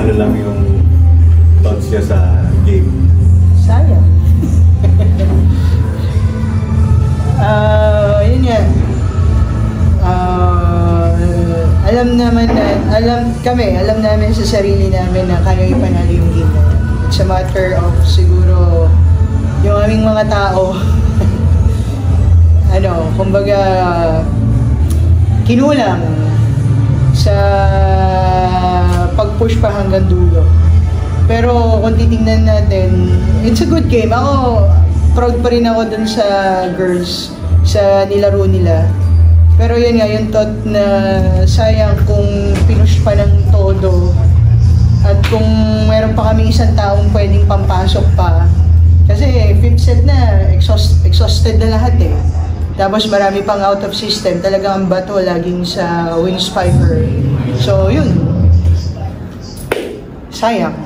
ano lang yung thoughts niya sa game? Sayang. Yun nga. Alam namin sa sarili namin na kaya ipanalo yung game na yan. It's a matter of siguro yung aming mga tao kumbaga kinulang sa pag-push pa hanggang dulo. Pero kung titingnan natin, it's a good game. Ako, proud pa rin ako dun sa girls, sa nilaro nila. Pero yun nga, yung thought na sayang kung pinush pa ng todo at kung meron pa kami isang taong pwedeng pampasok pa. Kasi 5th set na, exhausted na lahat eh. Tapos marami pang out of system, talagang ang bato laging sa wings fiber. So yun, sayang.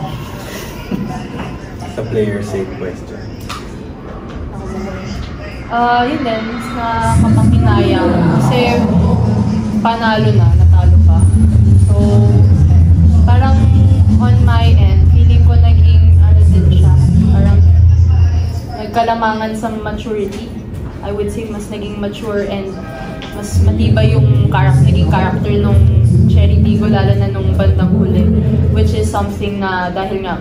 Sa player sake question. Yun din, sa kapanghinayang kasi panalo na, natalo pa. So, parang on my end, feeling ko naging din siya, parang nagkalamangan sa maturity. I would say mas naging mature and mas matibay yung naging character nung Cherry Tigo, lalo na nung bandang huli. Which is something na dahil nga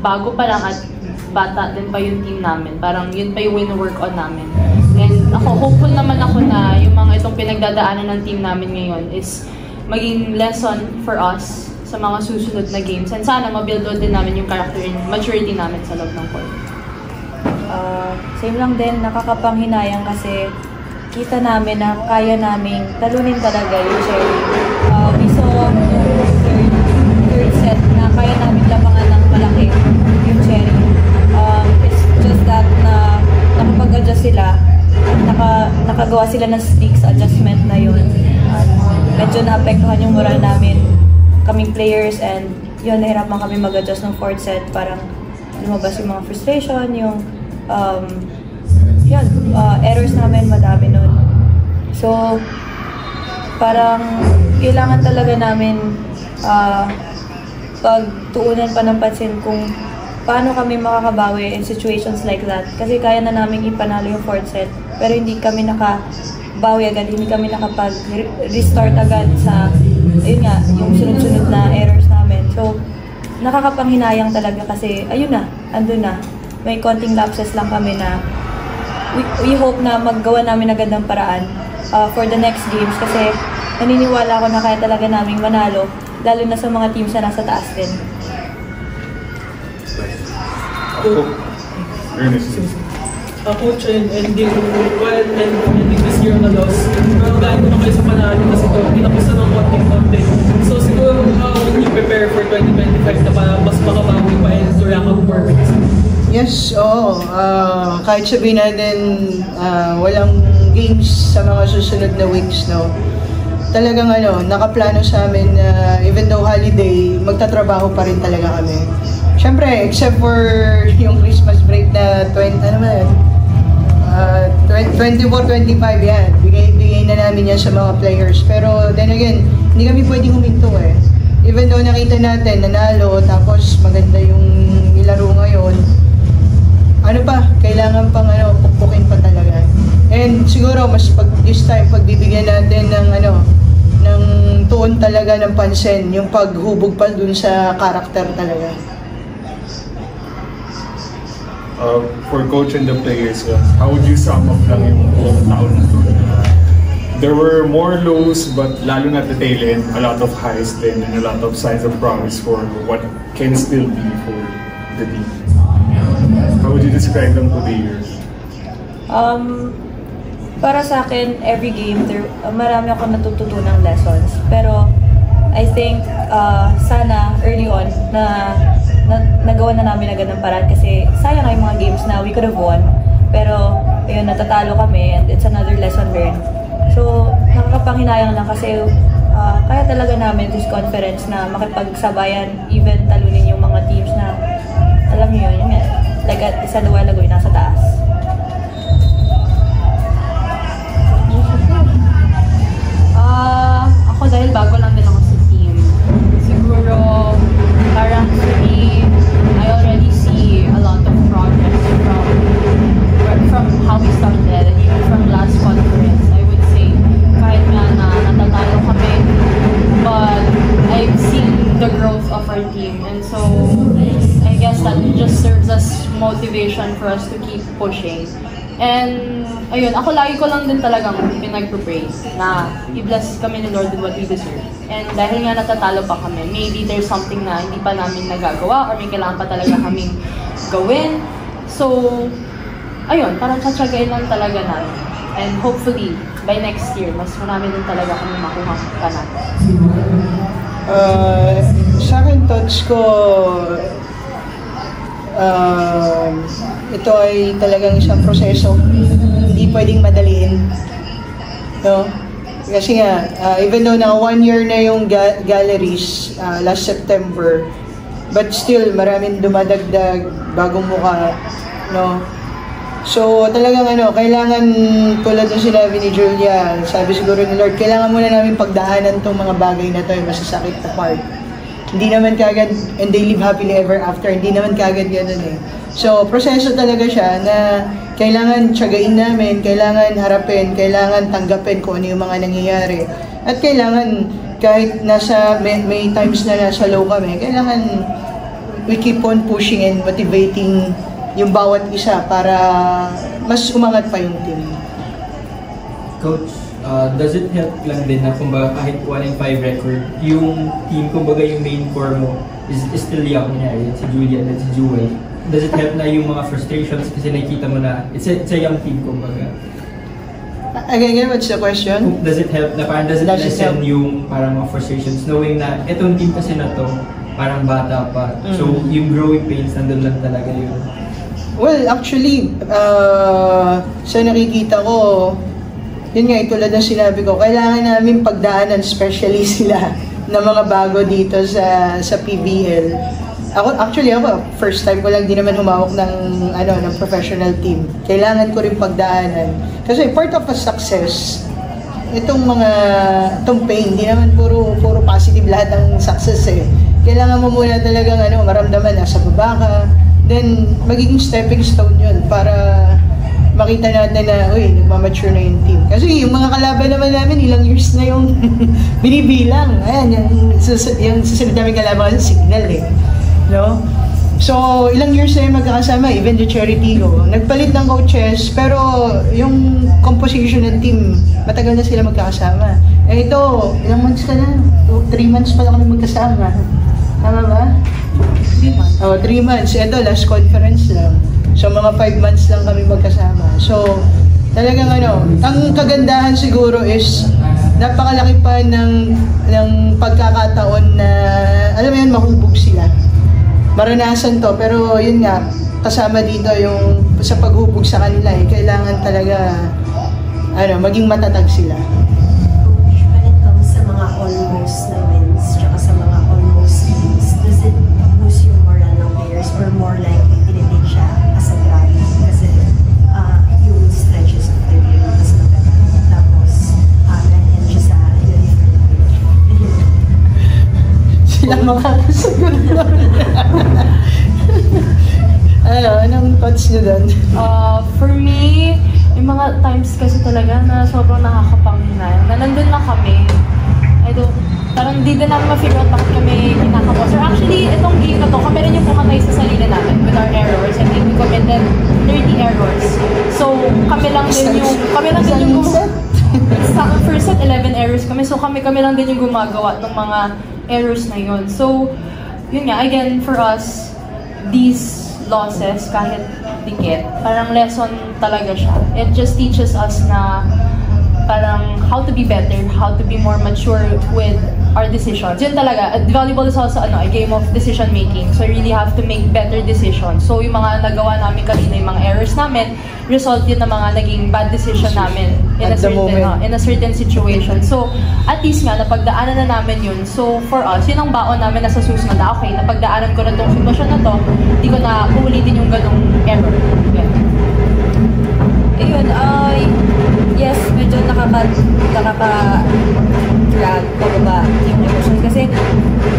bago pa lang at bata din pa yung team namin. Parang yun pa yung win-work on namin. And hopeful naman ako na yung mga itong pinagdadaanan ng team namin ngayon is maging lesson for us sa mga susunod na games. And sana mabuild on din namin yung character and maturity namin sa loob ng court. Same lang din, nakakapanghinayang kasi kita namin na kaya naming talunin talaga yung Cherry. We saw yung third set na kaya namin lapangan ng malaki yung Cherry. It's just that na nakapag-adjust sila, nakagawa sila ng sticks adjustment na yun. Medyo naapektuhan yung moral namin, kaming players, and yun, nahirapan kami mag-adjust ng fourth set. Parang lumabas yung mga frustration, yung errors namin madami nun. So, parang kailangan talaga namin pagtuunan pa ng pansin kung paano kami makakabawi in situations like that. Kasi kaya na namin ipanalo yung fourth set, pero hindi kami nakabawi agad, hindi kami nakapag-restart agad sa, ayun nga, yung sunod-sunod na errors namin. So, nakakapanghinayang talaga kasi, ayun na, andun na. May konting lapses lang kami na we hope na maggawa namin agad ng paraan for the next games kasi naniniwala ako na kaya talaga naming manalo, lalo na sa mga teams na nasa taas din. Coach, ending this year on the loss, pero dahil ko na kayo sa panalo kasi ito, pinapos na ng konting-konti. So siguro, when you prepare for 2025 na para mas makabawi pa and to rank up for it? Yes, oo. Kahit sabihin natin walang games sa mga susunod na weeks, no? Talagang nakaplano sa amin na even though holiday, magtatrabaho pa rin talaga kami. Siyempre, except for yung Christmas break na 24-25 yan. Bigay na namin yan sa mga players. Pero then again, hindi kami pwedeng huminto eh. Even though nakita natin, nanalo, tapos maganda yung nilaro ngayon, kailangan pang pukpukin pa talaga. And siguro mas this time pagbibigyan natin ng tuon talaga ng pansin, yung paghubog pa dun sa karakter talaga. For coach and the players, how would you sum up lang yung buong taon na to? There were more lows, but lalo na at the tail end, a lot of highs then and a lot of signs of promise for what can still be for the team. How would you describe them to the years? Para sa akin, every game, marami ako natututunang lessons. Pero I think sana early on na nagawa na namin agad ng paraan kasi sayang yung mga games na we could have won. Pero ayun, natatalo kami and it's another lesson learned. So nakakapanghinayang lang kasi kaya talaga namin this conference na makipagsabayan, even talunin yung mga teams na alam niyo yun, like isa na while ago, nasa taas. Ako dahil bago lang din ako sa team, siguro our team. And so, I guess that just serves as motivation for us to keep pushing. And, ayun, ako lagi ko lang din talagang pinag-pray na i-bless kami ni Lord with what we deserve. And dahil nga natatalo pa kami, maybe there's something na hindi pa namin nagagawa or may kailangan pa talaga kaming gawin. So, ayun, parang tsatsagain lang talaga namin. And hopefully, by next year, mas marami din talaga kami makuha pa natin. Sa akin, thoughts ko, ito ay talagang isang proseso. Hindi pwedeng madaliin. No? Kasi nga, even though na 1 year na yung galleries last September, but still, maraming dumadagdag, bagong mukha. No? So, talagang kailangan, tulad ng sinabi ni Julia, sabi siguro ni Lord, kailangan muna namin pagdaanan tong mga bagay na to, yung masasakit na part. Hindi naman kagad, and they live happily ever after, hindi naman kagad ganun eh. So, proseso talaga siya na kailangan tiyagain namin, kailangan harapin, kailangan tanggapin kung ano yung mga nangyayari. At kailangan, kahit may times na nasa low kami, kailangan we keep on pushing and motivating yung bawat isa para mas umangat pa yung team. Coach, does it help lang din na kumbaga kahit 1-5 record, yung team, kumbaga yung main core mo is still young niya, si Julian at si Jewel. Does it help na yung mga frustrations kasi nakikita mo na it's a young team, kumbaga? Again, what's the question? Does it help na parang does it lessen yung parang mga frustrations knowing na itong team kasi na to parang bata pa. So yung growing pains nandun lang talaga yun. Well, actually, sa nakikita ko, yun nga, tulad ng sinabi ko, kailangan namin pagdaanan, especially sila, ng mga bago dito sa PBL. Ako, first time ko lang din naman humawak ng professional team. Kailangan ko rin pagdaanan. Kasi part of a success, itong pain, hindi naman puro positive lahat ng success eh. Kailangan mo muna talagang maramdaman na sa baba ka, then magiging stepping stone yun para makita natin na, nagmamature na yung team. Kasi yung mga kalaban naman namin, ilang years na yung binibilang. Ayan, yung susunod namin kalaban kasi signal eh. No? So, ilang years na yung magkakasama, even the charity ko. Nagpalit ng coaches, pero yung composition ng team, matagal na sila magkakasama. Eh ito, ilang months ka na? 3 months pa lang kami magkasama. Tama ba? 3 months. 3 months. Ito, last conference lang. So, mga 5 months lang kami magkasama. So, talagang ang kagandahan siguro is napakalaki pa ng pagkakataon na, alam mo yun, mahubog sila. Maranasan to, pero yun nga, kasama dito yung sa paghubog sa kanila kailangan talaga, maging matatag sila. Coach, when it comes sa mga almost na wins, tsaka sa mga almost wins, does it boost yung moral ng players or more likely tinitake siya as a drag? Kasi yung stretches of the game mas maganda. Tapos, na-end siya sa Sila makakasagot doon. Anong thoughts nyo doon? For me, yung mga times kasi talaga na sobrang nakakapanghinay, na nandun na kami, parang di din namin ma-figure out bakit kami kinakapos. Or actually, itong game na to, kami rin yung pumatay sa sarili namin with our errors. And then we committed 30 errors. So, kami lang din yung sa first set, 11 errors kami. So, kami lang din yung gumagawa ng mga errors na yun. So, yun nga, again, for us, these losses, kahit dikit, parang lesson talaga siya. It just teaches us na parang how to be better, how to be more mature with our decisions. Yun talaga, volleyball is also a game of decision making. So, you really have to make better decisions. So, yung mga nagawa namin kanina, yung mga errors namin, result yun ng mga naging bad decision namin in a certain situation. So, at least nga, napagdaanan na namin yun. So, for us, yun ang baon namin na sa susunod. Okay, napagdaanan ko na itong sitwasyon na to, hindi ko na uulitin yung ganong error. Ayun, yes, medyo nakaka-drag pababa yung emotion. Kasi,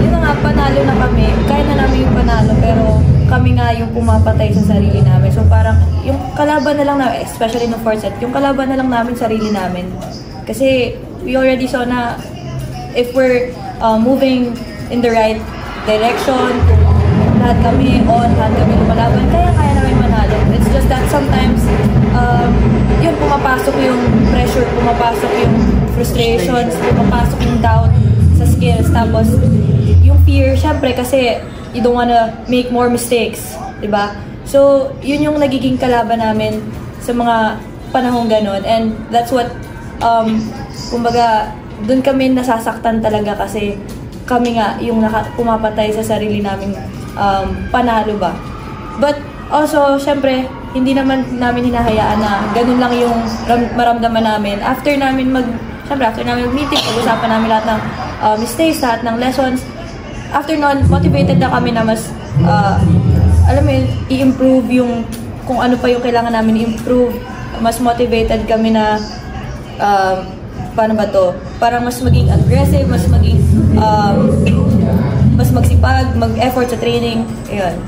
yun na nga, panalo na kami. Kaya na namin yung panalo, pero kami nga yung pumapatay sa sarili namin. So, parang, yung kalaban na lang namin, especially no fourth set, yung kalaban na lang namin sarili namin. Kasi, we already saw na if we're moving in the right direction, kung lahat kami lahat kami lumalaban, kaya namin manalo. It's just that sometimes, yun, pumapasok yung pressure, pumapasok yung frustrations, pumapasok yung doubt sa skills. Tapos, yung fear, syempre, kasi you don't wanna make more mistakes, diba? So, yun yung nagiging kalaban namin sa mga panahong ganon. And that's what, kumbaga, dun kami nasasaktan talaga kasi kami nga yung pumapatay sa sarili naming panalo ba. But also, syempre, hindi naman namin hinahayaan na ganun lang yung maramdaman namin. After namin mag-meeting, pag-usapan namin lahat ng mistakes, lahat ng lessons. After nun, motivated na kami na mas, alam mo yun, i-improve yung kung ano pa yung kailangan namin i-improve. Mas motivated kami na, paano ba to? Parang mas maging aggressive, mas maging, mas magsipag, mag-effort sa training. Ayun.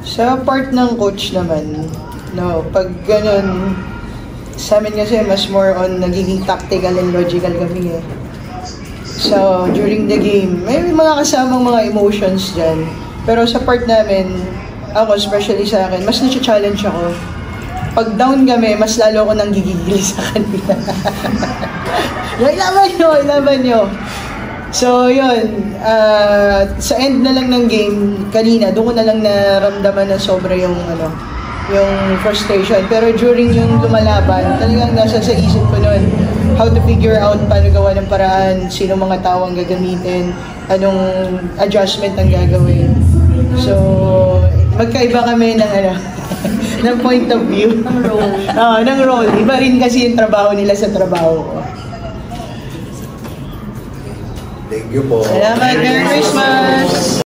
Sa part ng coach naman, no, pag ganun, sa amin kasi mas more on nagiging tactical and logical kami eh. So, during the game, may mga kasamang mga emotions dyan. Pero sa part namin, ako, especially sa akin, mas na-challenge ako. Pag down kami, mas lalo ako nang gigigil sa kanila. Ilaban nyo! So, yun. Sa end na lang ng game, kanina, doon ko na lang naramdaman na sobra yung frustration. Pero during yung lumalaban, talagang nasa sa isip ko nun, how to figure out paano gawa ng paraan, sino mga tao ang gagamitin, anong adjustment ang gagawin. So, magkaiba kami ng ng point of view. Ng role. Ng role. Iba rin kasi yung trabaho nila sa trabaho ko. Thank you po. Salamat. Merry Christmas!